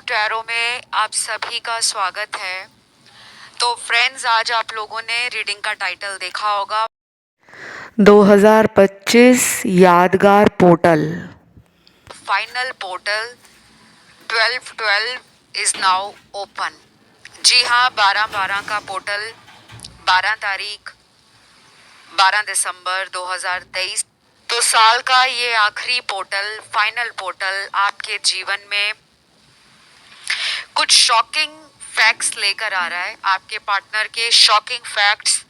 Tarot में आप सभी का स्वागत है। तो फ्रेंड्स, आज आप लोगों ने रीडिंग का टाइटल देखा होगा, 2025 यादगार portal. Final portal 12/12 is now open. जी हाँ, 12/12 का पोर्टल 12 तारीख 12 दिसंबर 2023, तो साल का ये आखिरी पोर्टल, फाइनल पोर्टल आपके जीवन में कुछ शॉकिंग फैक्ट्स लेकर आ रहा है। आपके पार्टनर के शॉकिंग फैक्ट्स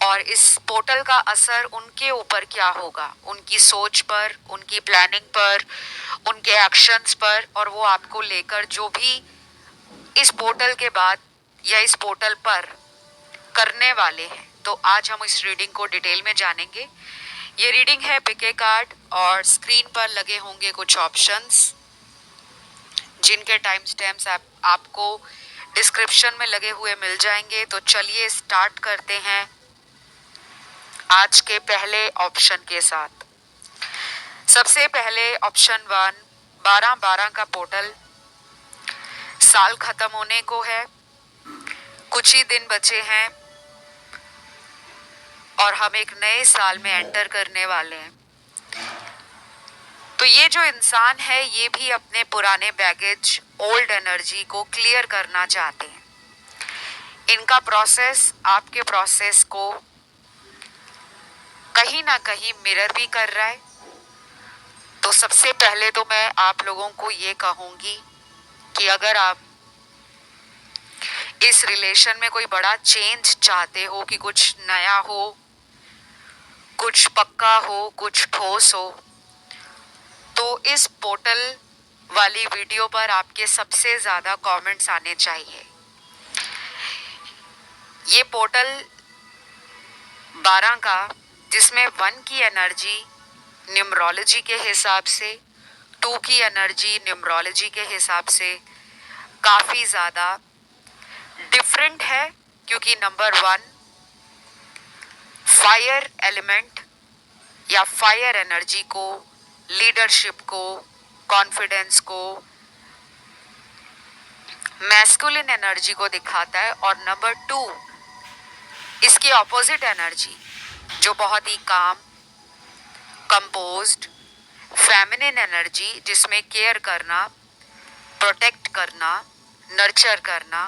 और इस पोर्टल का असर उनके ऊपर क्या होगा, उनकी सोच पर, उनकी प्लानिंग पर, उनके एक्शंस पर, और वो आपको लेकर जो भी इस पोर्टल के बाद या इस पोर्टल पर करने वाले हैं। तो आज हम इस रीडिंग को डिटेल में जानेंगे। ये रीडिंग है पिके कार्ड और स्क्रीन पर लगे होंगे कुछ ऑप्शंस जिनके टाइम स्टैम्प्स आपको डिस्क्रिप्शन में लगे हुए मिल जाएंगे। तो चलिए स्टार्ट करते हैं आज के पहले ऑप्शन के साथ। सबसे पहले ऑप्शन 1, 12/12 का पोर्टल। साल खत्म होने को है, कुछ ही दिन बचे हैं और हम एक नए साल में एंटर करने वाले हैं। तो ये जो इंसान है ये भी अपने पुराने बैगेज, ओल्ड एनर्जी को क्लियर करना चाहते हैं। इनका प्रोसेस आपके प्रोसेस को कहीं ना कहीं मिरर भी कर रहा है। तो सबसे पहले तो मैं आप लोगों को ये कहूंगी कि अगर आप इस रिलेशन में कोई बड़ा चेंज चाहते हो, कि कुछ नया हो, कुछ पक्का हो, कुछ ठोस हो, तो इस पोर्टल वाली वीडियो पर आपके सबसे ज्यादा कमेंट्स आने चाहिए। ये पोर्टल 12 का, जिसमें 1 की एनर्जी न्यूमरोलॉजी के हिसाब से, 2 की एनर्जी न्यूमरोलॉजी के हिसाब से काफी ज्यादा डिफरेंट है, क्योंकि नंबर 1 फायर एलिमेंट या फायर एनर्जी को, लीडरशिप को, कॉन्फिडेंस को, मैस्कुलिन एनर्जी को दिखाता है, और नंबर 2 इसकी ऑपोजिट एनर्जी जो बहुत ही काम, कंपोज्ड, फेमिनिन एनर्जी, जिसमें केयर करना, प्रोटेक्ट करना, नर्चर करना,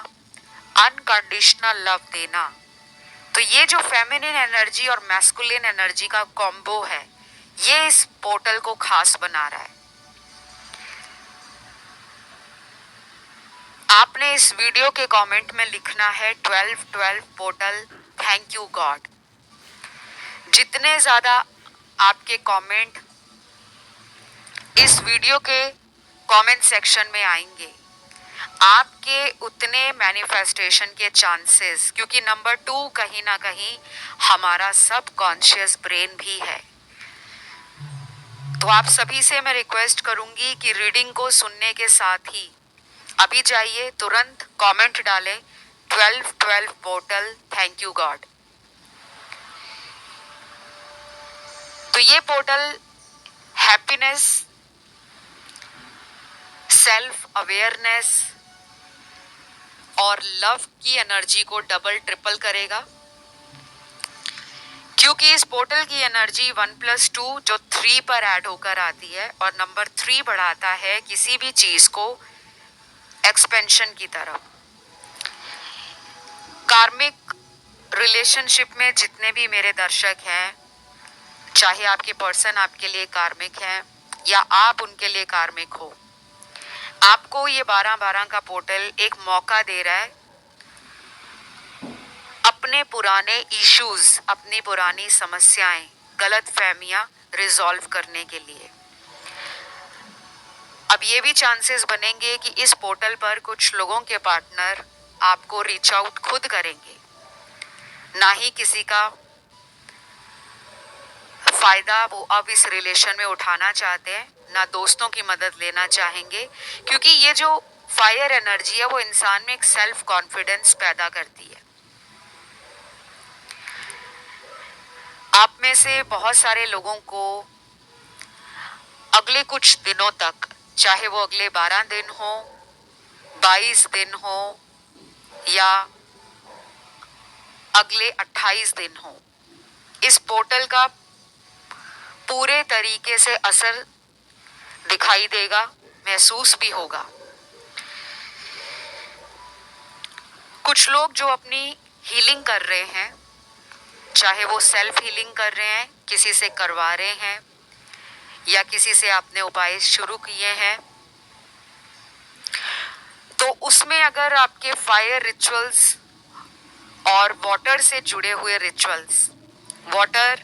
अनकंडीशनल लव देना। तो ये जो फेमिनिन एनर्जी और मैस्कुलिन एनर्जी का कॉम्बो है, ये इस पोर्टल को खास बना रहा है। आपने इस वीडियो के कमेंट में लिखना है 12/12 पोर्टल, थैंक यू गॉड। जितने ज्यादा आपके कमेंट इस वीडियो के कमेंट सेक्शन में आएंगे, आपके उतने मैनिफेस्टेशन के चांसेस, क्योंकि नंबर 2 कहीं ना कहीं हमारा सब कॉन्शियस ब्रेन भी है। तो आप सभी से मैं रिक्वेस्ट करूंगी कि रीडिंग को सुनने के साथ ही अभी जाइए, तुरंत कमेंट डालें 12/12 पोर्टल, थैंक यू गॉड। तो ये पोर्टल हैप्पीनेस, सेल्फ अवेयरनेस और लव की एनर्जी को डबल ट्रिपल करेगा, क्योंकि इस पोर्टल की एनर्जी 1+2 जो 3 पर ऐड होकर आती है, और नंबर 3 बढ़ाता है किसी भी चीज को एक्सपेंशन की तरफ। कार्मिक रिलेशनशिप में जितने भी मेरे दर्शक हैं, चाहे आपके पर्सन आपके लिए कार्मिक हैं या आप उनके लिए कार्मिक हो, आपको ये 12/12 का पोर्टल एक मौका दे रहा है अपने पुराने इश्यूज, अपनी पुरानी समस्याएं, गलत फहमियां रिजॉल्व करने के लिए। अब ये भी चांसेस बनेंगे कि इस पोर्टल पर कुछ लोगों के पार्टनर आपको रीच आउट खुद करेंगे, ना ही किसी का फायदा वो अब इस रिलेशन में उठाना चाहते हैं, ना दोस्तों की मदद लेना चाहेंगे, क्योंकि ये जो फायर एनर्जी है वो इंसान में एक सेल्फ कॉन्फिडेंस पैदा करती है। आप में से बहुत सारे लोगों को अगले कुछ दिनों तक, चाहे वो अगले 12 दिन हो 22 दिन हो या अगले 28 दिन हो, इस पोर्टल का पूरे तरीके से असर दिखाई देगा, महसूस भी होगा। कुछ लोग जो अपनी हीलिंग कर रहे हैं, चाहे वो सेल्फ हीलिंग कर रहे हैं, किसी से करवा रहे हैं या किसी से आपने उपाय शुरू किए हैं, तो उसमें अगर आपके फायर रिचुअल्स और वाटर से जुड़े हुए रिचुअल्स, वाटर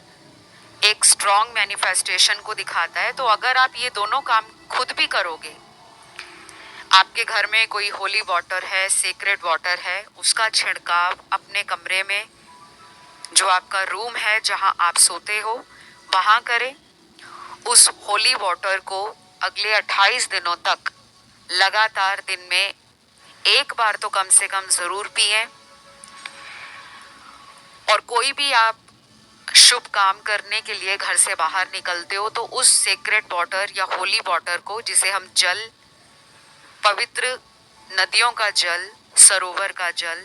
एक स्ट्रॉन्ग मैनिफेस्टेशन को दिखाता है, तो अगर आप ये दोनों काम खुद भी करोगे, आपके घर में कोई होली वाटर है, सेक्रेड वाटर है, उसका छिड़काव अपने कमरे में, जो आपका रूम है जहां आप सोते हो, वहां करें। उस होली वाटर को अगले 28 दिनों तक लगातार दिन में एक बार तो कम से कम जरूर पिएं। और कोई भी आप शुभ काम करने के लिए घर से बाहर निकलते हो, तो उस सेक्रेड वाटर या होली वाटर को, जिसे हम जल, पवित्र नदियों का जल, सरोवर का जल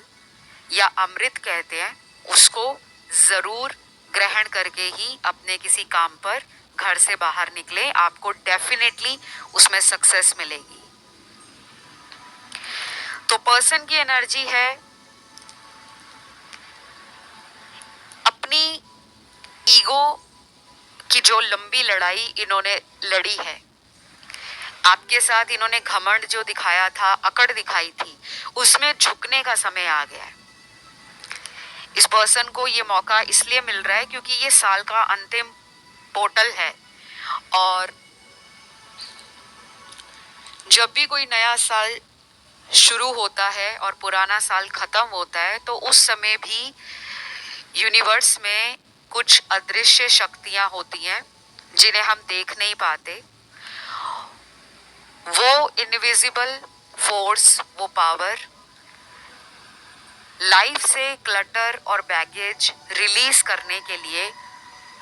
या अमृत कहते हैं, उसको जरूर ग्रहण करके ही अपने किसी काम पर घर से बाहर निकले। आपको डेफिनेटली उसमें सक्सेस मिलेगी। तो पर्सन की एनर्जी है अपनी ईगो की जो लंबी लड़ाई इन्होंने लड़ी है, आपके साथ इन्होंने घमंड जो दिखाया था, अकड़ दिखाई थी, उसमें झुकने का समय आ गया है। इस पर्सन को ये मौका इसलिए मिल रहा है क्योंकि ये साल का अंतिम पोर्टल है, और जब भी कोई नया साल शुरू होता है और पुराना साल खत्म होता है, तो उस समय भी यूनिवर्स में कुछ अदृश्य शक्तियां होती हैं जिन्हें हम देख नहीं पाते। वो इनविजिबल फोर्स, वो पावर लाइफ से क्लटर और बैगेज रिलीज करने के लिए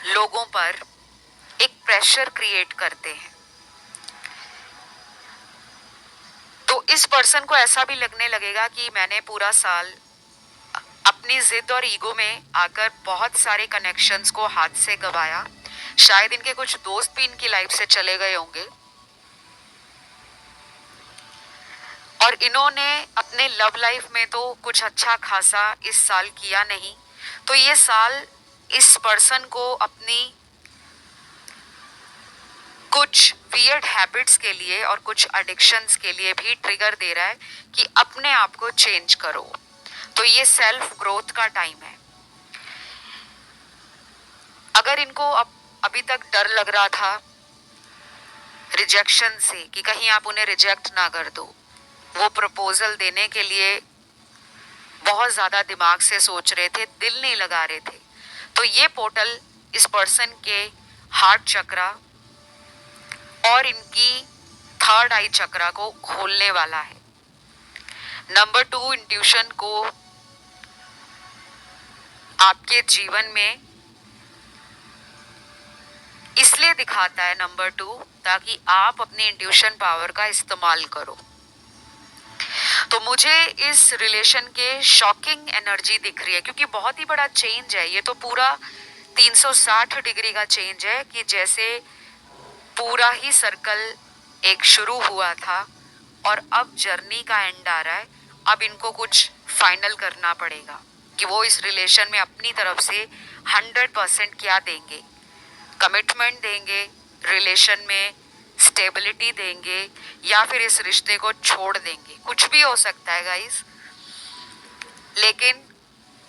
लोगों पर एक प्रेशर क्रिएट करते हैं। तो इस पर्सन को ऐसा भी लगने लगेगा कि मैंने पूरा साल अपनी जिद और ईगो में आकर बहुत सारे कनेक्शंस को हाथ से गवाया। शायद इनके कुछ दोस्त भी इनकी लाइफ से चले गए होंगे, और इन्होंने अपने लव लाइफ में तो कुछ अच्छा खासा इस साल किया नहीं। तो ये साल इस पर्सन को अपनी कुछ वियर्ड हैबिट्स के लिए और कुछ एडिक्शंस के लिए भी ट्रिगर दे रहा है कि अपने आप को चेंज करो। तो ये सेल्फ ग्रोथ का टाइम है। अगर इनको अभी तक डर लग रहा था रिजेक्शन से कि कहीं आप उन्हें रिजेक्ट ना कर दो, वो प्रपोजल देने के लिए बहुत ज्यादा दिमाग से सोच रहे थे, दिल नहीं लगा रहे थे, तो ये पोर्टल इस पर्सन के हार्ट चक्रा और इनकी थर्ड आई चक्रा को खोलने वाला है। नंबर 2, इंट्यूशन को आपके जीवन में इसलिए दिखाता है नंबर 2, ताकि आप अपनी इंट्यूशन पावर का इस्तेमाल करो। तो मुझे इस रिलेशन के शॉकिंग एनर्जी दिख रही है, क्योंकि बहुत ही बड़ा चेंज है। ये तो पूरा 360 डिग्री का चेंज है, कि जैसे पूरा ही सर्कल एक शुरू हुआ था और अब जर्नी का एंड आ रहा है। अब इनको कुछ फाइनल करना पड़ेगा कि वो इस रिलेशन में अपनी तरफ से 100% क्या देंगे। कमिटमेंट देंगे, रिलेशन में स्टेबिलिटी देंगे, या फिर इस रिश्ते को छोड़ देंगे। कुछ भी हो सकता है गाइस, लेकिन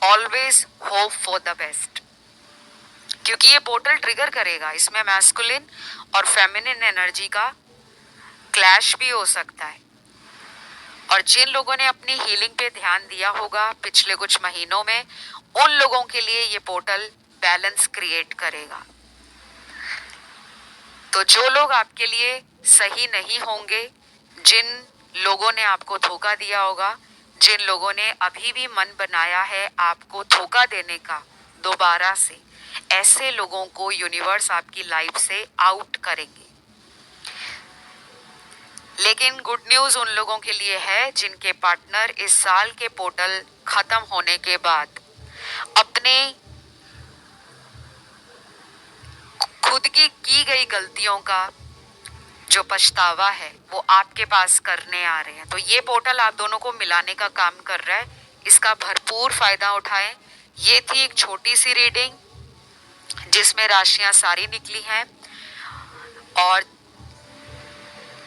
always hope for the best, क्योंकि ये पोर्टल ट्रिगर करेगा। इसमें मैस्कुलिन और फेमिनिन एनर्जी का क्लैश भी हो सकता है। और जिन लोगों ने अपनी हीलिंग पे ध्यान दिया होगा पिछले कुछ महीनों में, उन लोगों के लिए ये पोर्टल बैलेंस क्रिएट करेगा। तो जो लोग आपके लिए सही नहीं होंगे, जिन लोगों ने आपको धोखा दिया होगा, जिन लोगों ने अभी भी मन बनाया है आपको धोखा देने का दोबारा से, ऐसे लोगों को यूनिवर्स आपकी लाइफ से आउट करेंगे। लेकिन गुड न्यूज़ उन लोगों के लिए है जिनके पार्टनर इस साल के पोर्टल खत्म होने के बाद अपने खुद की गई गलतियों का जो पछतावा है वो आपके पास करने आ रहे हैं। तो ये पोर्टल आप दोनों को मिलाने का काम कर रहा है, इसका भरपूर फायदा उठाएं। ये थी एक छोटी सी रीडिंग जिसमें राशियां सारी निकली हैं और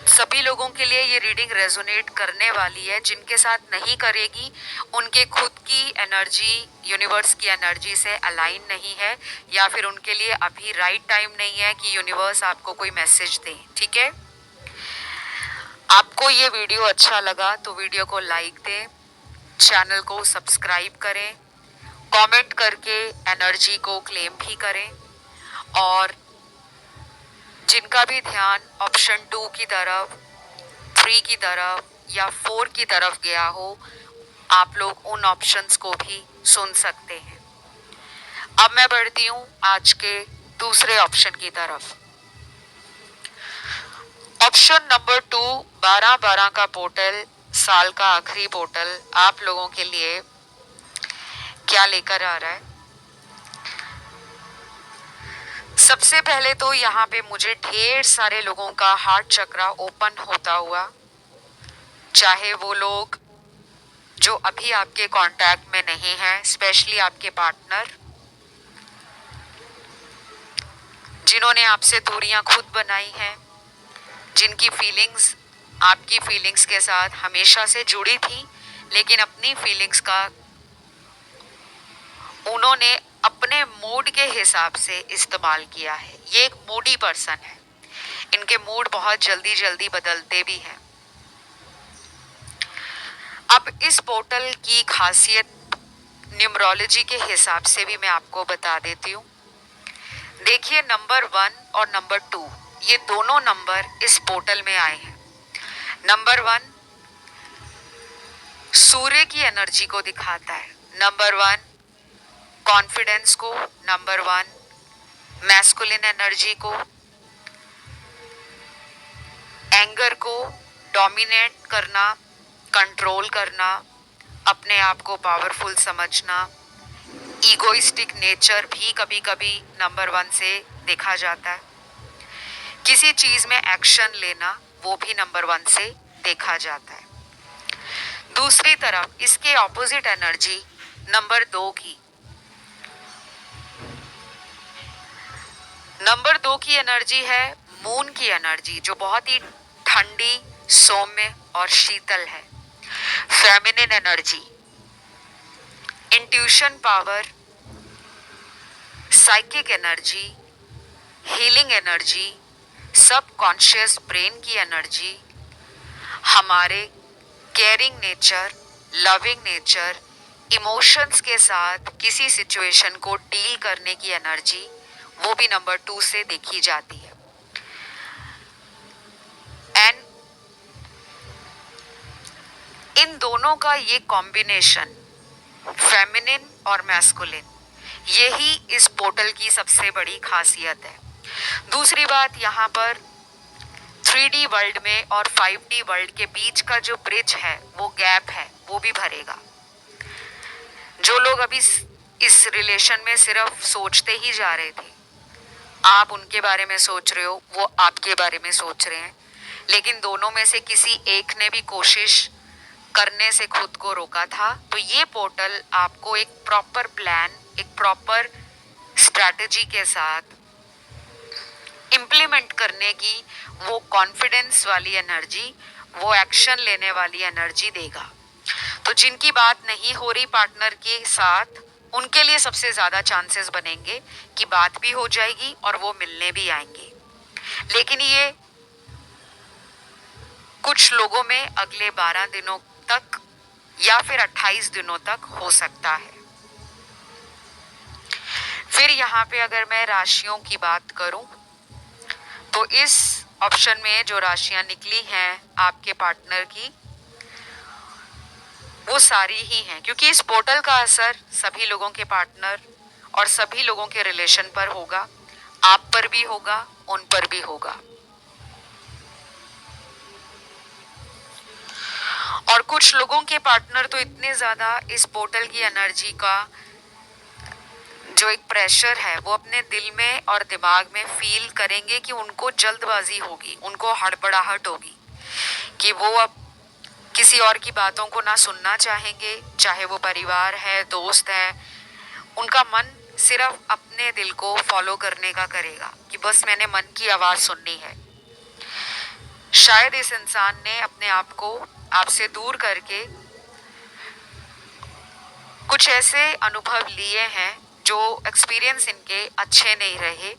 सभी लोगों के लिए ये रीडिंग रेजोनेट करने वाली है। जिनके साथ नहीं करेगी उनके खुद की एनर्जी यूनिवर्स की एनर्जी से अलाइन नहीं है, या फिर उनके लिए अभी राइट टाइम नहीं है कि यूनिवर्स आपको कोई मैसेज दे। ठीक है, आपको ये वीडियो अच्छा लगा तो वीडियो को लाइक दें, चैनल को सब्सक्राइब करें, कमेंट करके एनर्जी को क्लेम भी करें। और जिनका भी ध्यान ऑप्शन 2 की तरफ, 3 की तरफ या 4 की तरफ गया हो, आप लोग उन ऑप्शंस को भी सुन सकते हैं। अब मैं बढ़ती हूँ आज के दूसरे ऑप्शन की तरफ। ऑप्शन नंबर 2, 12-12 का पोर्टल, साल का आखिरी पोर्टल आप लोगों के लिए क्या लेकर आ रहा है। सबसे पहले तो यहाँ पे मुझे ढेर सारे लोगों का हार्ट चक्रा ओपन होता हुआ, चाहे वो लोग जो अभी आपके कांटेक्ट में नहीं है, स्पेशली आपके पार्टनर जिन्होंने आपसे दूरियां खुद बनाई हैं, जिनकी फीलिंग्स आपकी फीलिंग्स के साथ हमेशा से जुड़ी थी, लेकिन अपनी फीलिंग्स का उन्होंने अपने मूड के हिसाब से इस्तेमाल किया है। ये एक मूडी पर्सन है, इनके मूड बहुत जल्दी जल्दी बदलते भी हैं। अब इस पोर्टल की खासियत न्यूमरोलॉजी के हिसाब से भी मैं आपको बता देती हूँ। देखिए, नंबर 1 और नंबर 2 ये दोनों नंबर इस पोर्टल में आए हैं। नंबर 1 सूर्य की एनर्जी को दिखाता है, नंबर 1 कॉन्फिडेंस को, नंबर 1 मैस्कुलिन एनर्जी को, एंगर को, डोमिनेट करना, कंट्रोल करना, अपने आप को पावरफुल समझना, ईगोइस्टिक नेचर भी कभी कभी नंबर 1 से देखा जाता है। किसी चीज में एक्शन लेना वो भी नंबर 1 से देखा जाता है। दूसरी तरफ इसके ऑपोजिट एनर्जी नंबर 2 की, नंबर 2 की एनर्जी है मून की एनर्जी, जो बहुत ही ठंडी, सौम्य और शीतल है। Feminine energy, intuition power, psychic energy, healing energy, subconscious brain की एनर्जी, हमारे caring nature, loving nature, emotions के साथ किसी सिचुएशन को डील करने की एनर्जी, वो भी नंबर 2 से देखी जाती है। एंड इन दोनों का ये कॉम्बिनेशन फेमिनिन और मैस्कुलिन, यही इस पोर्टल की सबसे बड़ी खासियत है। दूसरी बात, यहाँ पर 3D वर्ल्ड में और 5D वर्ल्ड के बीच का जो ब्रिज है, वो गैप है, वो भी भरेगा। जो लोग अभी इस रिलेशन में सिर्फ सोचते ही जा रहे थे, आप उनके बारे में सोच रहे हो, वो आपके बारे में सोच रहे हैं, लेकिन दोनों में से किसी एक ने भी कोशिश करने से खुद को रोका था। तो ये पोर्टल आपको एक प्रॉपर प्लान, एक प्रॉपर स्ट्रैटेजी के साथ इम्प्लीमेंट करने की वो कॉन्फिडेंस वाली एनर्जी, वो एक्शन लेने वाली एनर्जी देगा। तो जिनकी बात नहीं हो रही पार्टनर के साथ, उनके लिए सबसे ज़्यादा चांसेस बनेंगे कि बात भी हो जाएगी और वो मिलने भी आएंगे। लेकिन ये कुछ लोगों में अगले 12 दिनों तक या फिर 28 दिनों तक हो सकता है। फिर यहाँ पे अगर मैं राशियों की बात करूं, तो इस ऑप्शन में जो राशियां निकली हैं आपके पार्टनर की, वो सारी ही हैं, क्योंकि इस पोर्टल का असर सभी लोगों के पार्टनर और सभी लोगों के रिलेशन पर होगा। आप पर भी होगा, उन पर भी होगा। कुछ लोगों के पार्टनर तो इतने ज़्यादा इस पोर्टल की एनर्जी का जो एक प्रेशर है वो अपने दिल में और दिमाग में फील करेंगे कि उनको जल्दबाजी होगी, उनको हड़बड़ाहट होगी कि वो अब किसी और की बातों को ना सुनना चाहेंगे, चाहे वो परिवार है, दोस्त है। उनका मन सिर्फ अपने दिल को फॉलो करने का करेगा कि बस मैंने मन की आवाज़ सुननी है। शायद इस इंसान ने अपने आप को आपसे दूर करके कुछ ऐसे अनुभव लिए हैं जो एक्सपीरियंस इनके अच्छे नहीं रहे।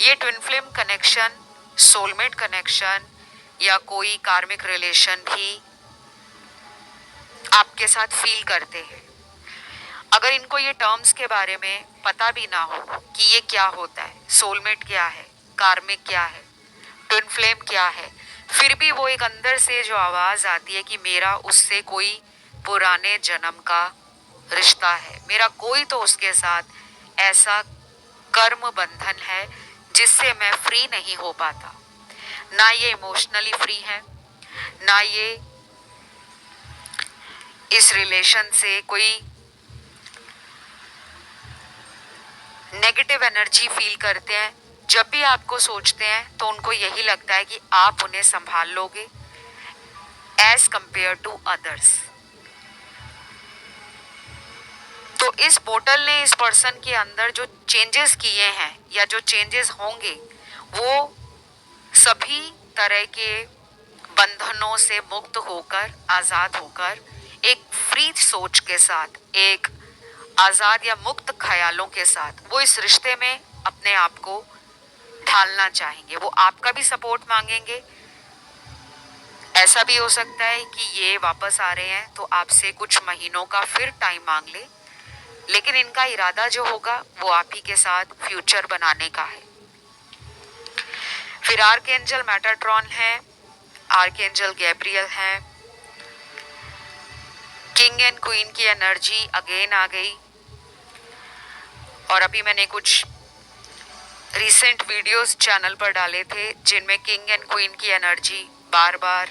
ये twin flame connection, soulmate connection या कोई कार्मिक रिलेशन भी आपके साथ फील करते हैं। अगर इनको ये टर्म्स के बारे में पता भी ना हो कि ये क्या होता है, सोलमेट क्या है, कार्मिक क्या है, ट्विन फ्लेम क्या है, फिर भी वो एक अंदर से जो आवाज़ आती है कि मेरा उससे कोई पुराने जन्म का रिश्ता है, मेरा कोई तो उसके साथ ऐसा कर्म बंधन है जिससे मैं फ्री नहीं हो पाता। ना ये इमोशनली फ्री है, ना ये इस रिलेशन से कोई नेगेटिव एनर्जी फील करते हैं। जब भी आपको सोचते हैं तो उनको यही लगता है कि आप उन्हें संभाल लोगे एज कंपेयर टू अदर्स। तो इस पोर्टल ने इस पर्सन के अंदर जो चेंजेस किए हैं या जो चेंजेस होंगे वो सभी तरह के बंधनों से मुक्त होकर, आज़ाद होकर, एक फ्री सोच के साथ, एक आज़ाद या मुक्त ख्यालों के साथ वो इस रिश्ते में अपने आप को ढालना चाहेंगे। वो आपका भी सपोर्ट मांगेंगे। ऐसा भी हो सकता है कि ये वापस आ रहे हैं तो आपसे कुछ महीनों का फिर टाइम मांग ले, लेकिन इनका इरादा जो होगा वो आप ही के साथ फ्यूचर बनाने का है। फिर आर्कएंजल मेटाट्रॉन है, आर्कएंजल गैब्रियल है, किंग एंड क्वीन की एनर्जी अगेन आ गई। और अभी मैंने कुछ रिसेंट वीडियोस चैनल पर डाले थे जिनमें किंग एंड क्वीन की एनर्जी बार बार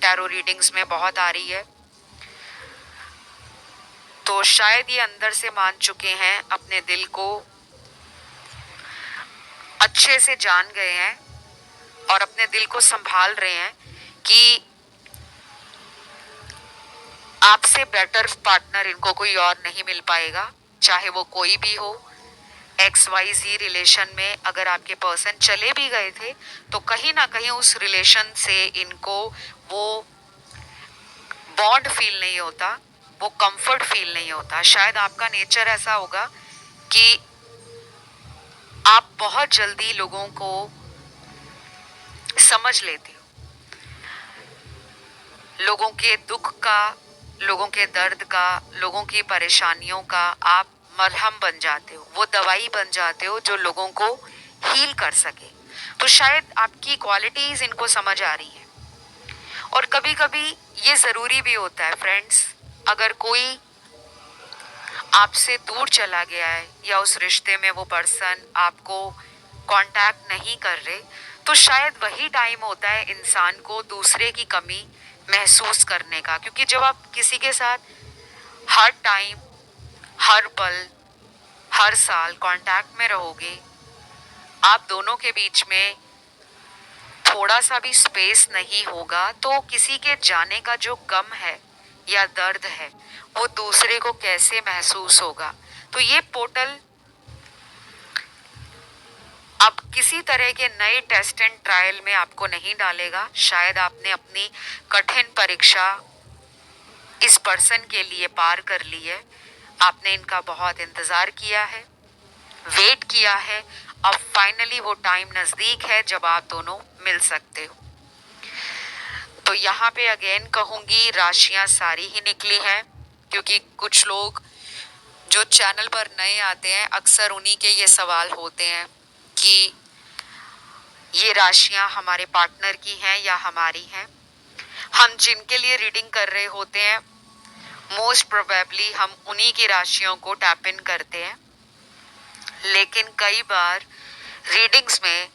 टैरो रीडिंग्स में बहुत आ रही है। तो शायद ये अंदर से मान चुके हैं, अपने दिल को अच्छे से जान गए हैं और अपने दिल को संभाल रहे हैं कि आपसे बेटर पार्टनर इनको कोई और नहीं मिल पाएगा, चाहे वो कोई भी हो। XYZ रिलेशन में अगर आपके पर्सन चले भी गए थे तो कहीं ना कहीं उस रिलेशन से इनको वो बॉन्ड फील नहीं होता, वो कंफर्ट फील नहीं होता। शायद आपका नेचर ऐसा होगा कि आप बहुत जल्दी लोगों को समझ लेते हो, लोगों के दुख का, लोगों के दर्द का, लोगों की परेशानियों का आप मरहम बन जाते हो, वो दवाई बन जाते हो जो लोगों को हील कर सके। तो शायद आपकी क्वालिटीज इनको समझ आ रही है। और कभी कभी ये ज़रूरी भी होता है फ्रेंड्स, अगर कोई आपसे दूर चला गया है या उस रिश्ते में वो पर्सन आपको कांटेक्ट नहीं कर रहे, तो शायद वही टाइम होता है इंसान को दूसरे की कमी महसूस करने का। क्योंकि जब आप किसी के साथ हर टाइम, हर पल, हर साल कांटेक्ट में रहोगे, आप दोनों के बीच में थोड़ा सा भी स्पेस नहीं होगा तो किसी के जाने का जो गम है या दर्द है वो दूसरे को कैसे महसूस होगा। तो ये पोर्टल अब किसी तरह के नए टेस्ट एंड ट्रायल में आपको नहीं डालेगा। शायद आपने अपनी कठिन परीक्षा इस पर्सन के लिए पार कर ली है, आपने इनका बहुत इंतज़ार किया है, वेट किया है, अब फाइनली वो टाइम नज़दीक है जब आप दोनों मिल सकते हो। तो यहाँ पे अगेन कहूँगी राशियाँ सारी ही निकली हैं, क्योंकि कुछ लोग जो चैनल पर नए आते हैं अक्सर उन्हीं के ये सवाल होते हैं कि ये राशियाँ हमारे पार्टनर की हैं या हमारी हैं। हम जिनके लिए रीडिंग कर रहे होते हैं मोस्ट प्रोबेबली हम उन्हीं की राशियों को टैप इन करते हैं, लेकिन कई बार रीडिंग्स में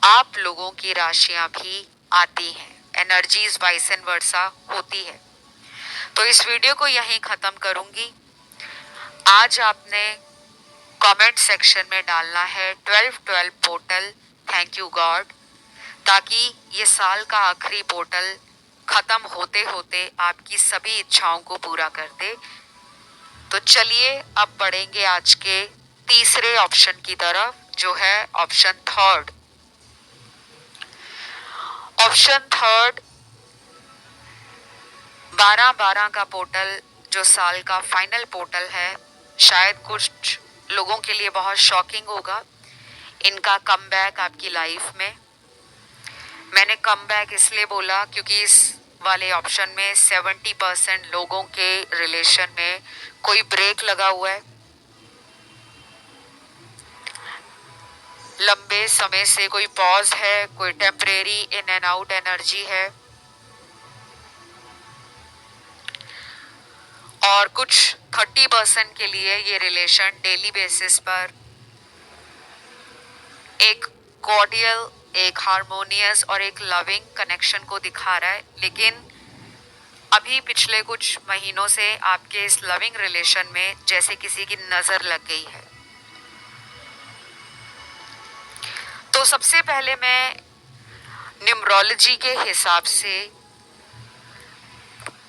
आप लोगों की राशियां भी आती हैं, एनर्जीज वाइस एंड वर्सा होती है। तो इस वीडियो को यहीं ख़त्म करूँगी। आज आपने कमेंट सेक्शन में डालना है 12-12 पोर्टल थैंक यू गॉड, ताकि ये साल का आखिरी पोर्टल ख़त्म होते होते आपकी सभी इच्छाओं को पूरा कर दे। तो चलिए अब बढ़ेंगे आज के तीसरे ऑप्शन की तरफ, जो है ऑप्शन थर्ड। ऑप्शन थर्ड 12-12 का पोर्टल जो साल का फाइनल पोर्टल है, शायद कुछ लोगों के लिए बहुत शॉकिंग होगा इनका कमबैक आपकी लाइफ में। मैंने कमबैक इसलिए बोला क्योंकि इस वाले ऑप्शन में 70% लोगों के रिलेशन में कोई ब्रेक लगा हुआ है, लंबे समय से कोई पॉज है, कोई temporary in and out energy है, और कुछ 30% के लिए ये रिलेशन डेली बेसिस पर एक कॉर्डियल, एक हार्मोनियस और एक लविंग कनेक्शन को दिखा रहा है। लेकिन अभी पिछले कुछ महीनों से आपके इस लविंग रिलेशन में जैसे किसी की नजर लग गई है। तो सबसे पहले मैं न्यूमरोलॉजी के हिसाब से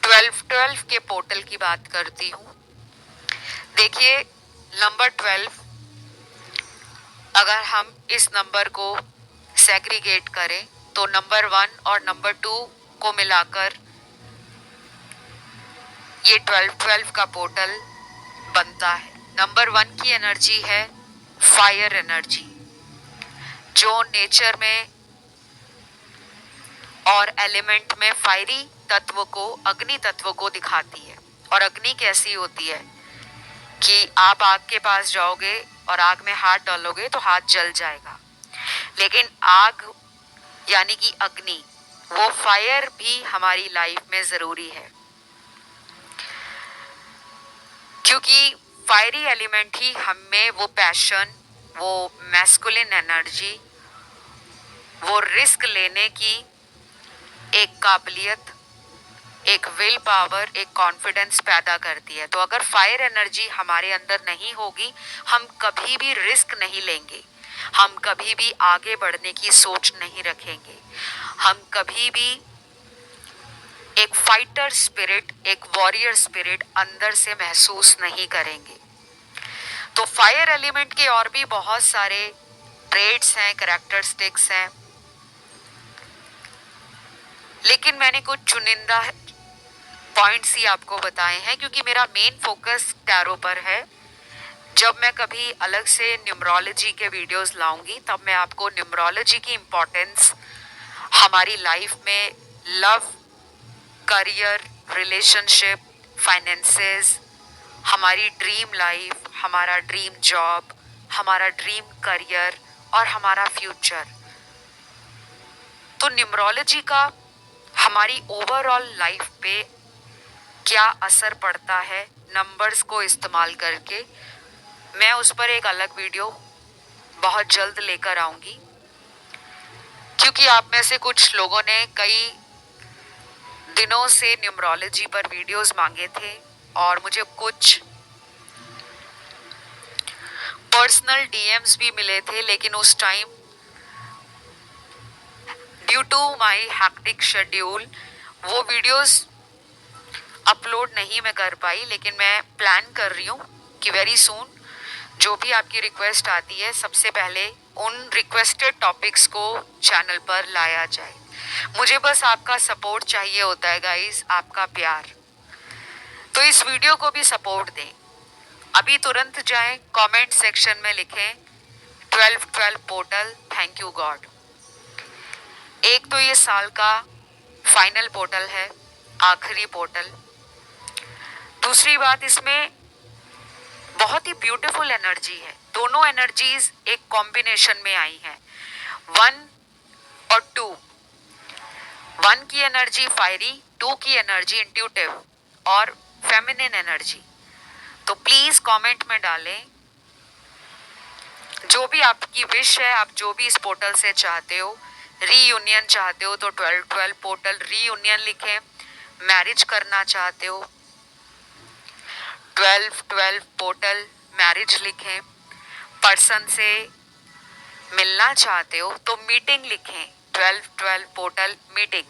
12-12 के पोर्टल की बात करती हूँ। देखिए, नंबर 12, अगर हम इस नंबर को सेग्रीगेट करें तो नंबर 1 और नंबर 2 को मिलाकर ये 12-12 का पोर्टल बनता है। नंबर 1 की एनर्जी है फायर एनर्जी, जो नेचर में और एलिमेंट में फायरी तत्व को, अग्नि तत्व को दिखाती है। और अग्नि कैसी होती है कि आप आग के पास जाओगे और आग में हाथ डालोगे तो हाथ जल जाएगा, लेकिन आग यानी कि अग्नि, वो फायर भी हमारी लाइफ में जरूरी है, क्योंकि फायरी एलिमेंट ही हमें वो पैशन, वो मैस्कुलिन एनर्जी, वो रिस्क लेने की एक काबिलियत, एक विल पावर, एक कॉन्फिडेंस पैदा करती है। तो अगर फायर एनर्जी हमारे अंदर नहीं होगी, हम कभी भी रिस्क नहीं लेंगे, हम कभी भी आगे बढ़ने की सोच नहीं रखेंगे, हम कभी भी एक फाइटर स्पिरिट, एक वॉरियर स्पिरिट अंदर से महसूस नहीं करेंगे। तो फायर एलिमेंट के और भी बहुत सारे ट्रेड्स हैं, कैरेक्टरिस्टिक्स हैं, लेकिन मैंने कुछ चुनिंदा पॉइंट्स ही आपको बताए हैं क्योंकि मेरा मेन फोकस टैरो पर है। जब मैं कभी अलग से न्यूमरोलॉजी के वीडियोस लाऊंगी तब मैं आपको न्यूमरोलॉजी की इम्पोर्टेंस हमारी लाइफ में लव, करियर, रिलेशनशिप, फाइनेंसेस, हमारी ड्रीम लाइफ, हमारा ड्रीम जॉब, हमारा ड्रीम करियर और हमारा फ्यूचर। तो न्यूमरोलॉजी का हमारी ओवरऑल लाइफ पे क्या असर पड़ता है नंबर्स को इस्तेमाल करके, मैं उस पर एक अलग वीडियो बहुत जल्द लेकर आऊंगी, क्योंकि आप में से कुछ लोगों ने कई दिनों से न्यूमरोलॉजी पर वीडियोस मांगे थे और मुझे कुछ पर्सनल डीएम्स भी मिले थे, लेकिन उस time due to my hectic schedule वो वीडियोस अपलोड नहीं मैं कर पाई। लेकिन मैं प्लान कर रही हूँ कि वेरी सून जो भी आपकी रिक्वेस्ट आती है, सबसे पहले उन रिक्वेस्टेड टॉपिक्स को चैनल पर लाया जाए। मुझे बस आपका सपोर्ट चाहिए होता है गाइस, आपका प्यार। तो इस वीडियो को भी सपोर्ट दें। अभी तुरंत जाएं, कमेंट सेक्शन में लिखें 12-12 पोर्टल थैंक यू गॉड। एक तो ये साल का फाइनल पोर्टल है, आखिरी पोर्टल। दूसरी बात, इसमें बहुत ही ब्यूटीफुल एनर्जी है। दोनों एनर्जीज एक कॉम्बिनेशन में आई हैं, 1 और 2। 1 की एनर्जी फायरी, 2 की एनर्जी इंट्यूटिव और फेमिनिन एनर्जी। तो प्लीज कमेंट में डालें जो भी आपकी विश है, आप जो भी इस पोर्टल से चाहते हो। रीयूनियन चाहते हो तो 12-12 पोर्टल रीयूनियन लिखें, मैरिज करना चाहते हो 12-12 पोर्टल मैरिज लिखें। पर्सन से मिलना चाहते हो तो मीटिंग लिखें 12-12 पोर्टल मीटिंग।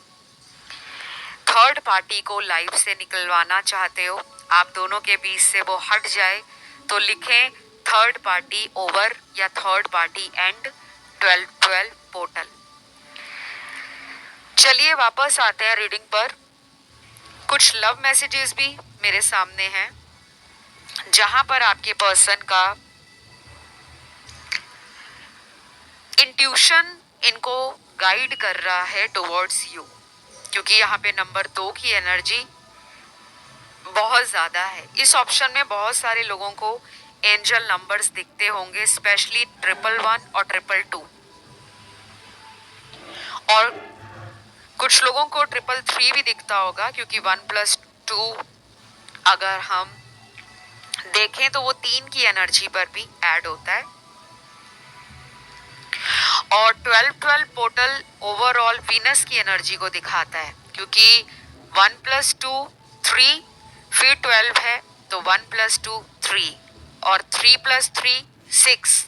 थर्ड पार्टी को लाइफ से निकलवाना चाहते हो, आप दोनों के बीच से वो हट जाए तो लिखें थर्ड पार्टी ओवर या थर्ड पार्टी एंड 12-12 पोर्टल। चलिए वापस आते हैं रीडिंग पर। कुछ लव मैसेजेस भी मेरे सामने हैं जहां पर आपके पर्सन का इंट्यूशन इनको गाइड कर रहा है टुवर्ड्स यू, क्योंकि यहाँ पे नंबर 2 की एनर्जी बहुत ज्यादा है। इस ऑप्शन में बहुत सारे लोगों को एंजल नंबर्स दिखते होंगे, स्पेशली 111 और 222, और कुछ लोगों को 333 भी दिखता होगा, क्योंकि 1+2 अगर हम देखें तो वो 3 की एनर्जी पर भी ऐड होता है। और 12-12 पोर्टल ओवरऑल वीनस की एनर्जी को दिखाता है, क्योंकि 1+2 3, फिर 12 है तो 1+2 3 और 3+3 6।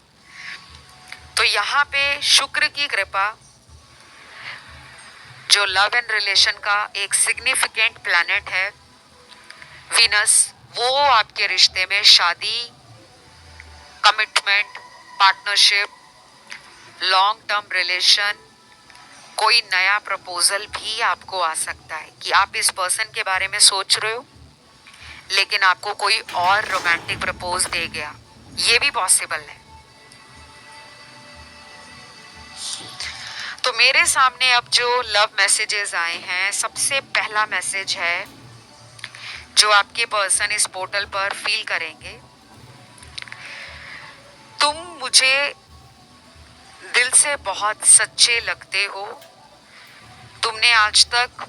तो यहाँ पे शुक्र की कृपा, जो लव एंड रिलेशन का एक सिग्निफिकेंट प्लैनेट है वीनस, वो आपके रिश्ते में शादी, commitment, partnership, long term relation, कोई नया प्रपोजल भी आपको आ सकता है कि आप इस पर्सन के बारे में सोच रहे हो लेकिन आपको कोई और रोमांटिक प्रपोज दे गया, ये भी पॉसिबल है। तो मेरे सामने अब जो लव मैसेजेस आए हैं, सबसे पहला मैसेज है जो आपके पर्सन इस पोर्टल पर फील करेंगे। तुम मुझे दिल से बहुत सच्चे लगते हो। तुमने आज तक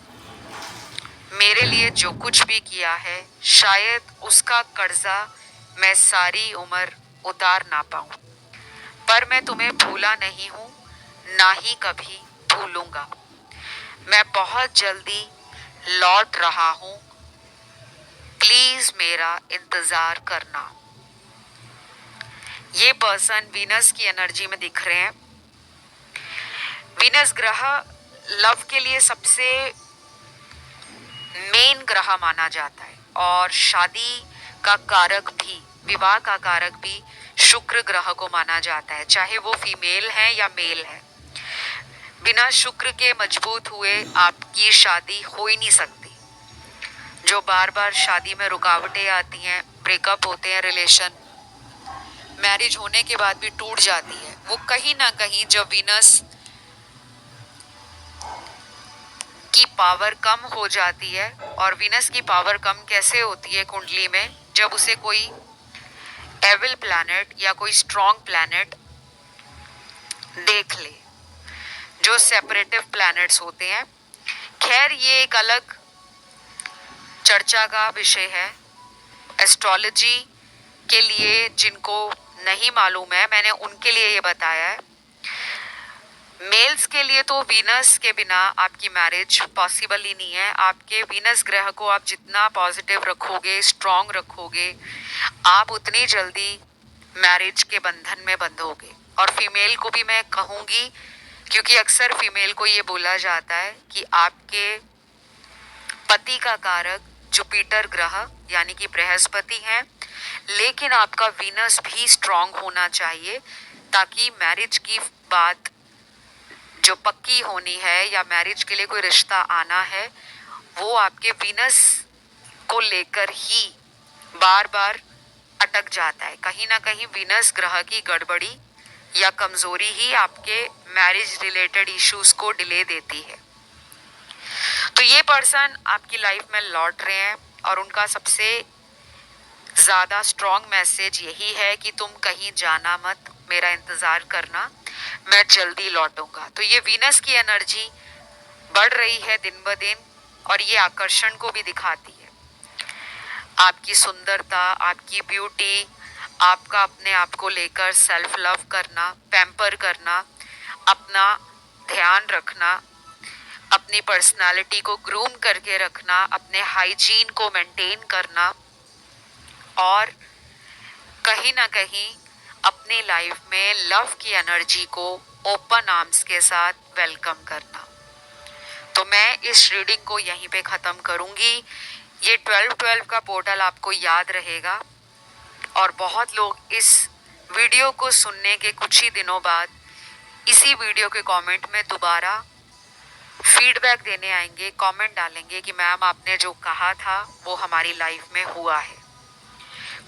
मेरे लिए जो कुछ भी किया है, शायद उसका कर्जा मैं सारी उम्र उतार ना पाऊं, पर मैं तुम्हें भूला नहीं हूं, ना ही कभी भूलूंगा। मैं बहुत जल्दी लौट रहा हूं, प्लीज मेरा इंतजार करना। ये पर्सन वीनस की एनर्जी में दिख रहे हैं। वीनस ग्रह लव के लिए सबसे मेन ग्रह माना जाता है और शादी का कारक भी, विवाह का कारक भी शुक्र ग्रह को माना जाता है, चाहे वो फीमेल है या मेल है। बिना शुक्र के मजबूत हुए आपकी शादी हो ही नहीं सकती। जो बार बार शादी में रुकावटें आती हैं, ब्रेकअप होते हैं, रिलेशन मैरिज होने के बाद भी टूट जाती है, वो कहीं ना कहीं जब वीनस की पावर कम हो जाती है। और वीनस की पावर कम कैसे होती है कुंडली में? जब उसे कोई एविल प्लैनेट या कोई स्ट्रॉन्ग प्लैनेट देख ले, जो सेपरेटिव प्लैनेट्स होते हैं। खैर ये एक अलग चर्चा का विषय है। एस्ट्रोलॉजी के लिए जिनको नहीं मालूम है, मैंने उनके लिए ये बताया है। मेल्स के लिए तो वीनस के बिना आपकी मैरिज पॉसिबल ही नहीं है। आपके वीनस ग्रह को आप जितना पॉजिटिव रखोगे, स्ट्रॉन्ग रखोगे, आप उतनी जल्दी मैरिज के बंधन में बंधोगे। और फीमेल को भी मैं कहूँगी, क्योंकि अक्सर फीमेल को ये बोला जाता है कि आपके पति का कारक जुपिटर ग्रह यानी कि बृहस्पति है, लेकिन आपका वीनस भी स्ट्रॉन्ग होना चाहिए, ताकि मैरिज की बात जो पक्की होनी है या मैरिज के लिए कोई रिश्ता आना है, वो आपके वीनस को लेकर ही बार बार अटक जाता है। कहीं ना कहीं वीनस ग्रह की गड़बड़ी या कमजोरी ही आपके मैरिज रिलेटेड इश्यूज को डिले देती है। तो ये पर्सन आपकी लाइफ में लौट रहे हैं और उनका सबसे ज्यादा स्ट्रॉन्ग मैसेज यही है कि तुम कहीं जाना मत, मेरा इंतजार करना, मैं जल्दी लौटूंगा। तो ये वीनस की एनर्जी बढ़ रही है दिन ब दिन और ये आकर्षण को भी दिखाती है। आपकी सुंदरता, आपकी ब्यूटी, आपका अपने आप को लेकर सेल्फ लव करना, पैम्पर करना, अपना ध्यान रखना, अपनी पर्सनालिटी को ग्रूम करके रखना, अपने हाइजीन को मेंटेन करना और कहीं ना कहीं अपनी लाइफ में लव की एनर्जी को ओपन आर्म्स के साथ वेलकम करना। तो मैं इस रीडिंग को यहीं पे ख़त्म करूँगी। ये 12-12 का पोर्टल आपको याद रहेगा और बहुत लोग इस वीडियो को सुनने के कुछ ही दिनों बाद इसी वीडियो के कमेंट में दोबारा फीडबैक देने आएंगे, कमेंट डालेंगे कि मैम आपने जो कहा था वो हमारी लाइफ में हुआ है।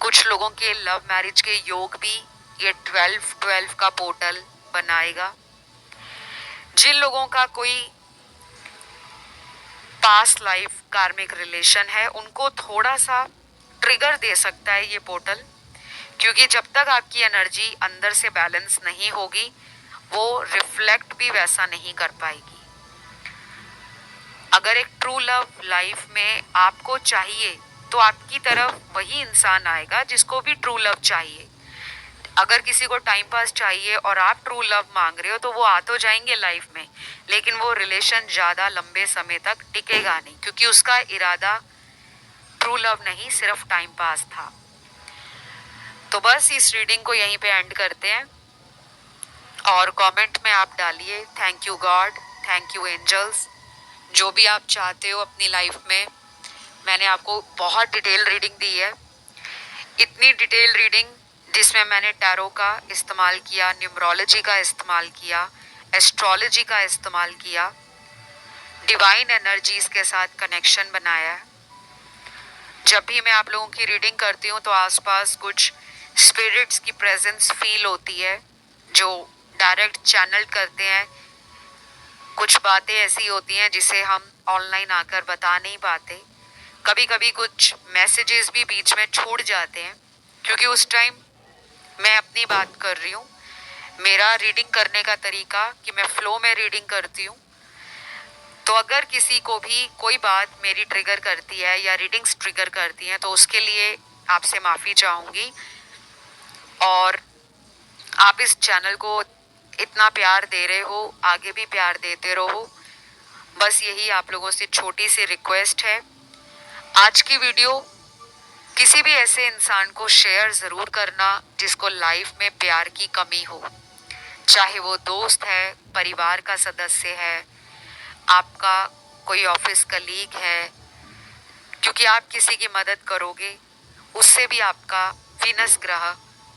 कुछ लोगों के लव मैरिज के योग भी ये 12-12 का पोर्टल बनाएगा। जिन लोगों का कोई पास्ट लाइफ कार्मिक रिलेशन है उनको थोड़ा सा ट्रिगर दे सकता है ये पोर्टल, क्योंकि जब तक आपकी एनर्जी अंदर से बैलेंस नहीं होगी वो रिफ्लेक्ट भी वैसा नहीं कर पाएगी। अगर एक ट्रू लव लाइफ में आपको चाहिए तो आपकी तरफ वही इंसान आएगा जिसको भी ट्रू लव चाहिए। अगर किसी को टाइम पास चाहिए और आप ट्रू लव मांग रहे हो तो वो आ तो जाएंगे लाइफ में, लेकिन वो रिलेशन ज़्यादा लंबे समय तक टिकेगा नहीं, क्योंकि उसका इरादा ट्रू लव नहीं सिर्फ टाइम पास था। तो बस इस रीडिंग को यहीं पे एंड करते हैं और कमेंट में आप डालिए thank you God, thank you angels. जो भी आप चाहते हो अपनी लाइफ में, मैंने आपको बहुत डिटेल रीडिंग दी है। इतनी डिटेल रीडिंग जिसमें मैंने टैरो का इस्तेमाल किया, न्यूमरोलॉजी का इस्तेमाल किया, एस्ट्रोलॉजी का इस्तेमाल किया, डिवाइन एनर्जीज के साथ कनेक्शन बनाया। जब भी मैं आप लोगों की रीडिंग करती हूँ तो आसपास कुछ स्पिरिट्स की प्रेजेंस फील होती है जो डायरेक्ट चैनल करते हैं। कुछ बातें ऐसी होती हैं जिसे हम ऑनलाइन आकर बता नहीं पाते। कभी कभी कुछ मैसेजेस भी बीच में छूट जाते हैं, क्योंकि उस टाइम मैं अपनी बात कर रही हूँ। मेरा रीडिंग करने का तरीका कि मैं फ्लो में रीडिंग करती हूँ। तो अगर किसी को भी कोई बात मेरी ट्रिगर करती है या रीडिंग्स ट्रिगर करती हैं तो उसके लिए आपसे माफ़ी चाहूँगी। और आप इस चैनल को इतना प्यार दे रहे हो, आगे भी प्यार देते रहो। बस यही आप लोगों से छोटी सी रिक्वेस्ट है। आज की वीडियो किसी भी ऐसे इंसान को शेयर ज़रूर करना जिसको लाइफ में प्यार की कमी हो, चाहे वो दोस्त है, परिवार का सदस्य है, आपका कोई ऑफिस कलीग है, क्योंकि आप किसी की मदद करोगे उससे भी आपका वीनस ग्रह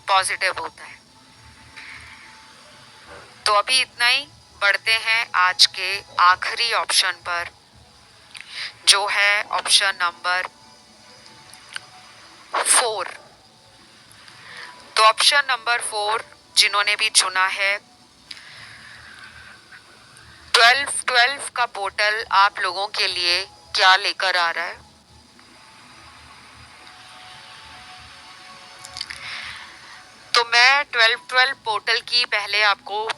पॉजिटिव होता है। तो अभी इतना ही, बढ़ते हैं आज के आखिरी ऑप्शन पर जो है ऑप्शन नंबर 4। तो ऑप्शन नंबर 4 जिन्होंने भी चुना है, 12-12 का पोर्टल आप लोगों के लिए क्या लेकर आ रहा है। तो मैं 12-12 पोर्टल की पहले आपको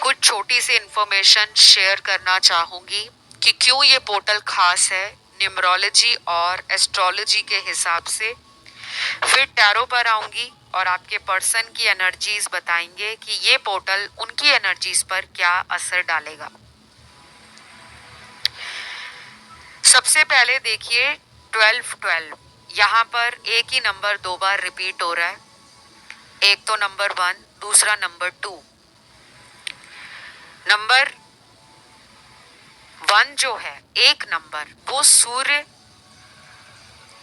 कुछ छोटी सी इंफॉर्मेशन शेयर करना चाहूँगी कि क्यों ये पोर्टल खास है न्यूमरोलॉजी और एस्ट्रोलॉजी के हिसाब से। फिर टैरो पर आऊँगी और आपके पर्सन की एनर्जीज बताएंगे कि ये पोर्टल उनकी एनर्जीज पर क्या असर डालेगा। सबसे पहले देखिए 12-12, यहाँ पर एक ही नंबर 2 बार रिपीट हो रहा है। एक तो नंबर 1, दूसरा नंबर 2। नंबर 1 जो है, एक नंबर, वो सूर्य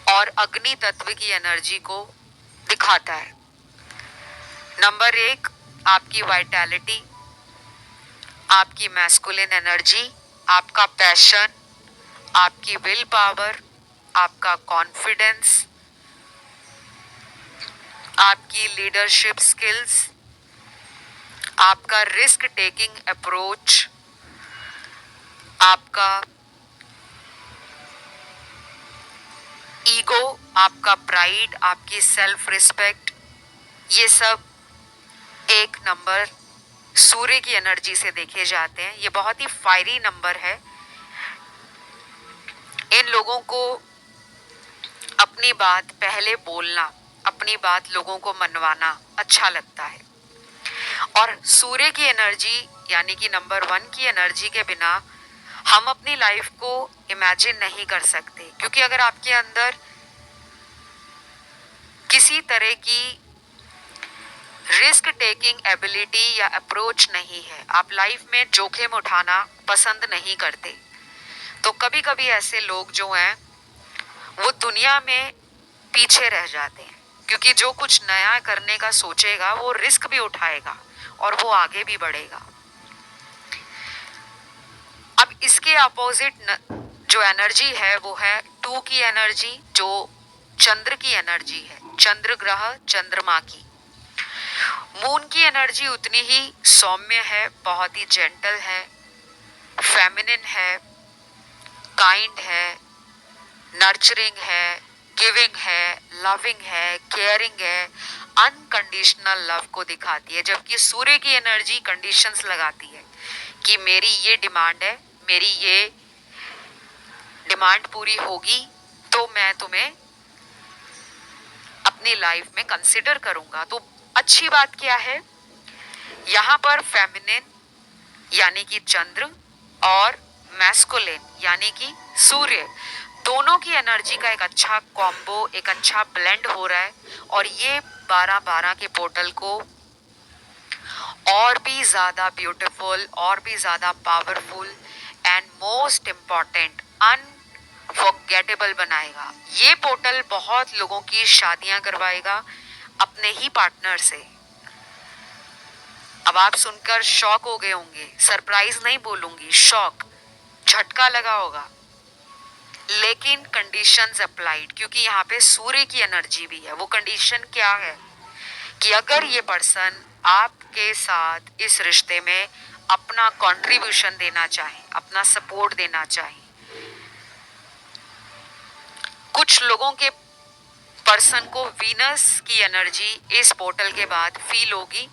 और अग्नि तत्व की एनर्जी को दिखाता है। नंबर 1 आपकी वाइटैलिटी, आपकी मैस्कुलिन एनर्जी, आपका पैशन, आपकी विल पावर, आपका कॉन्फिडेंस, आपकी लीडरशिप स्किल्स, आपका रिस्क टेकिंग अप्रोच, आपका ईगो, आपका प्राइड, आपकी सेल्फ रिस्पेक्ट, ये सब एक नंबर सूर्य की एनर्जी से देखे जाते हैं। ये बहुत ही फायरी नंबर है। इन लोगों को अपनी बात पहले बोलना, अपनी बात लोगों को मनवाना अच्छा लगता है। और सूर्य की एनर्जी यानी कि नंबर 1 की एनर्जी के बिना हम अपनी लाइफ को इमेजिन नहीं कर सकते, क्योंकि अगर आपके अंदर किसी तरह की रिस्क टेकिंग एबिलिटी या अप्रोच नहीं है, आप लाइफ में जोखिम उठाना पसंद नहीं करते, तो कभी कभी ऐसे लोग जो हैं वो दुनिया में पीछे रह जाते हैं, क्योंकि जो कुछ नया करने का सोचेगा वो रिस्क भी उठाएगा और वो आगे भी बढ़ेगा। अब इसके अपोजिट जो एनर्जी है वो है 2 की एनर्जी, जो चंद्र की एनर्जी है, चंद्र ग्रह चंद्रमा की। मून की एनर्जी उतनी ही सौम्य है, बहुत ही जेंटल है, फेमिनिन है, काइंड है, नर्चरिंग है, गिविंग है, लविंग है, केयरिंग है, अनकंडीशनल लव को दिखाती है। जबकि सूर्य की एनर्जी कंडीशंस लगाती है कि मेरी ये डिमांड है, मेरी ये डिमांड पूरी होगी तो मैं तुम्हें अपनी लाइफ में कंसिडर करूंगा। तो अच्छी बात क्या है, यहाँ पर फेमिनिन यानी कि चंद्र और मैस्कुलिन यानी कि सूर्य, दोनों की एनर्जी का एक अच्छा कॉम्बो, एक अच्छा ब्लेंड हो रहा है, और ये 12-12 के पोर्टल को और भी ज्यादा ब्यूटीफुल, और भी ज्यादा powerful and most important unforgettable बनाएगा। ये पोर्टल बहुत लोगों की शादियां करवाएगा अपने ही पार्टनर से। अब आप सुनकर शॉक हो गए होंगे, सरप्राइज नहीं बोलूंगी, शॉक, झटका लगा होगा, लेकिन कंडीशंस अप्लाइड, क्योंकि यहाँ पे सूर्य की एनर्जी भी है। वो कंडीशन क्या है कि अगर ये पर्सन आपके साथ इस रिश्ते में अपना कंट्रीब्यूशन देना चाहे, अपना सपोर्ट देना चाहे, कुछ लोगों के पर्सन को वीनस की एनर्जी इस पोर्टल के बाद फील होगी,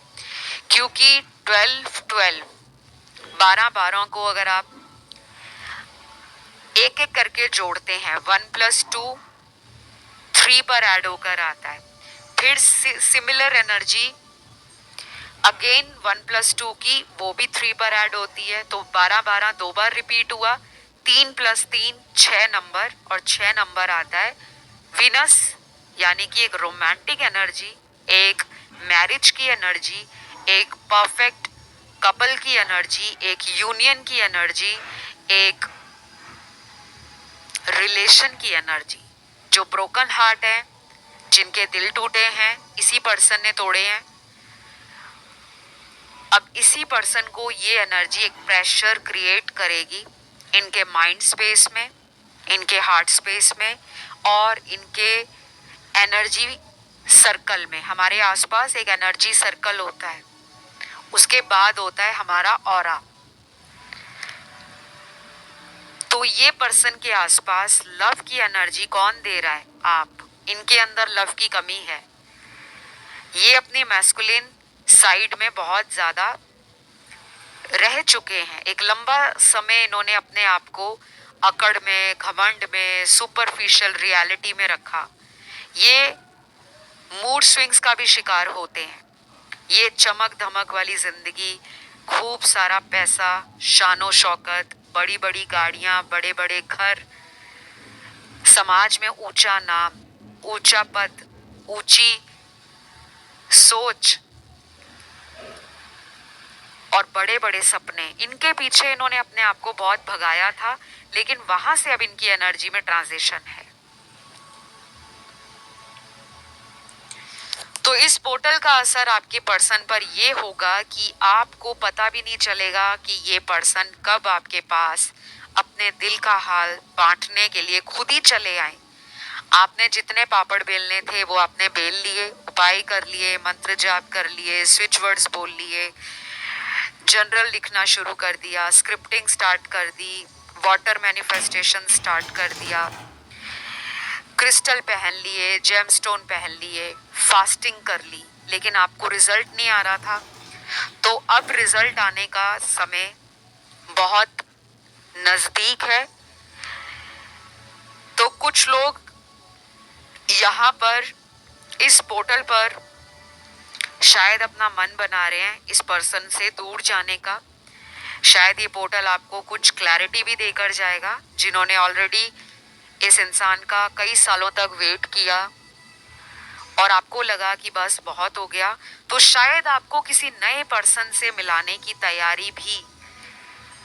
क्योंकि 12-12 12-12 को अगर आप एक एक करके जोड़ते हैं, 1+2 3 पर ऐड होकर आता है। फिर सिमिलर एनर्जी अगेन 1+2 की, वो भी 3 पर ऐड होती है, तो 12-12 दो बार रिपीट हुआ, 3+3 6 नंबर, और 6 नंबर आता है विनस, यानी कि एक रोमांटिक एनर्जी, एक मैरिज की एनर्जी, एक परफेक्ट कपल की एनर्जी, एक यूनियन की एनर्जी, एक रिलेशन की एनर्जी। जो ब्रोकन हार्ट है, जिनके दिल टूटे हैं, इसी पर्सन ने तोड़े हैं, अब इसी पर्सन को ये एनर्जी एक प्रेशर क्रिएट करेगी इनके माइंड स्पेस में, इनके हार्ट स्पेस में, और इनके एनर्जी सर्कल में। हमारे आसपास एक एनर्जी सर्कल होता है, उसके बाद होता है हमारा ऑरा। तो ये पर्सन के आसपास लव की एनर्जी कौन दे रहा है? आप। इनके अंदर लव की कमी है, ये अपनी मैस्कुलिन साइड में बहुत ज्यादा रह चुके हैं। एक लंबा समय इन्होंने अपने आप को अकड़ में, घमंड में, सुपरफिशियल रियलिटी में रखा। ये मूड स्विंग्स का भी शिकार होते हैं। ये चमक धमक वाली जिंदगी, खूब सारा पैसा, शानो शौकत, बड़ी बड़ी गाड़ियां, बड़े बड़े घर, समाज में ऊंचा नाम, ऊंचा पद, ऊंची सोच और बड़े बड़े सपने, इनके पीछे इन्होंने अपने आप को बहुत भगाया था, लेकिन वहां से अब इनकी एनर्जी में ट्रांजिशन है। तो इस पोर्टल का असर आपके पर्सन पर ये होगा कि आपको पता भी नहीं चलेगा कि ये पर्सन कब आपके पास अपने दिल का हाल बांटने के लिए खुद ही चले आए। आपने जितने पापड़ बेलने थे वो आपने बेल लिए, उपाय कर लिए, मंत्र जाप कर लिए, स्विच वर्ड्स बोल लिए, जनरल लिखना शुरू कर दिया, स्क्रिप्टिंग स्टार्ट कर दी, वाटर मैनिफेस्टेशन स्टार्ट कर दिया, क्रिस्टल पहन लिए, जेमस्टोन पहन लिए, फास्टिंग कर ली, लेकिन आपको रिजल्ट नहीं आ रहा था। तो अब रिजल्ट आने का समय बहुत नजदीक है। तो कुछ लोग यहाँ पर इस पोर्टल पर शायद अपना मन बना रहे हैं इस पर्सन से दूर जाने का, शायद ये पोर्टल आपको कुछ क्लैरिटी भी देकर जाएगा। जिन्होंने ऑलरेडी इस इंसान का कई सालों तक वेट किया और आपको लगा कि बस बहुत हो गया, तो शायद आपको किसी नए पर्सन से मिलाने की तैयारी भी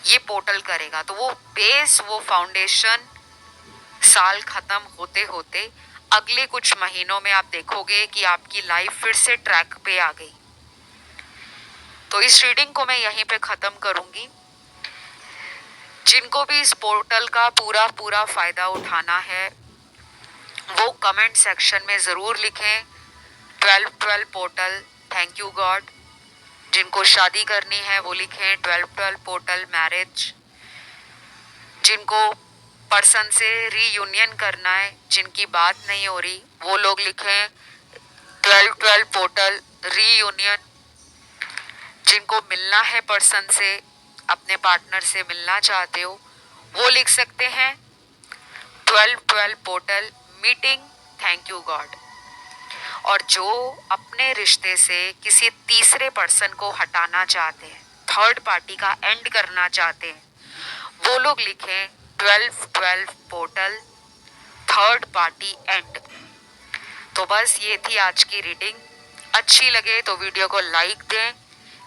ये पोर्टल करेगा। तो वो बेस, वो फाउंडेशन साल खत्म होते होते अगले कुछ महीनों में आप देखोगे कि आपकी लाइफ फिर से ट्रैक पे आ गई। तो इस रीडिंग को मैं यहीं पे खत्म करूंगी। जिनको भी इस पोर्टल का पूरा पूरा फायदा उठाना है वो कमेंट सेक्शन में ज़रूर लिखें 12-12 पोर्टल, थैंक यू गॉड। जिनको शादी करनी है वो लिखें 12-12 पोर्टल मैरिज। जिनको पर्सन से रीयूनियन करना है, जिनकी बात नहीं हो रही, वो लोग लिखें 12-12 पोर्टल रीयूनियन। जिनको मिलना है पर्सन से, अपने पार्टनर से मिलना चाहते हो, वो लिख सकते हैं 12-12 portal meeting, thank you God. और जो अपने रिश्ते से किसी तीसरे पर्सन को हटाना चाहते हैं, थर्ड पार्टी का एंड करना चाहते हैं, वो लोग लिखें 12-12 पोर्टल थर्ड पार्टी एंड। तो बस ये थी आज की रीडिंग। अच्छी लगे तो वीडियो को लाइक दें।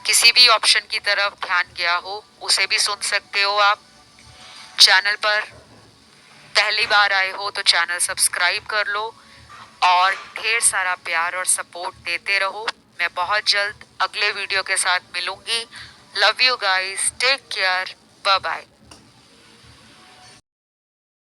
किसी भी ऑप्शन की तरफ ध्यान गया हो उसे भी सुन सकते हो आप। चैनल पर पहली बार आए हो तो चैनल सब्सक्राइब कर लो और ढेर सारा प्यार और सपोर्ट देते रहो। मैं बहुत जल्द अगले वीडियो के साथ मिलूंगी। Love you guys, take care, bye bye.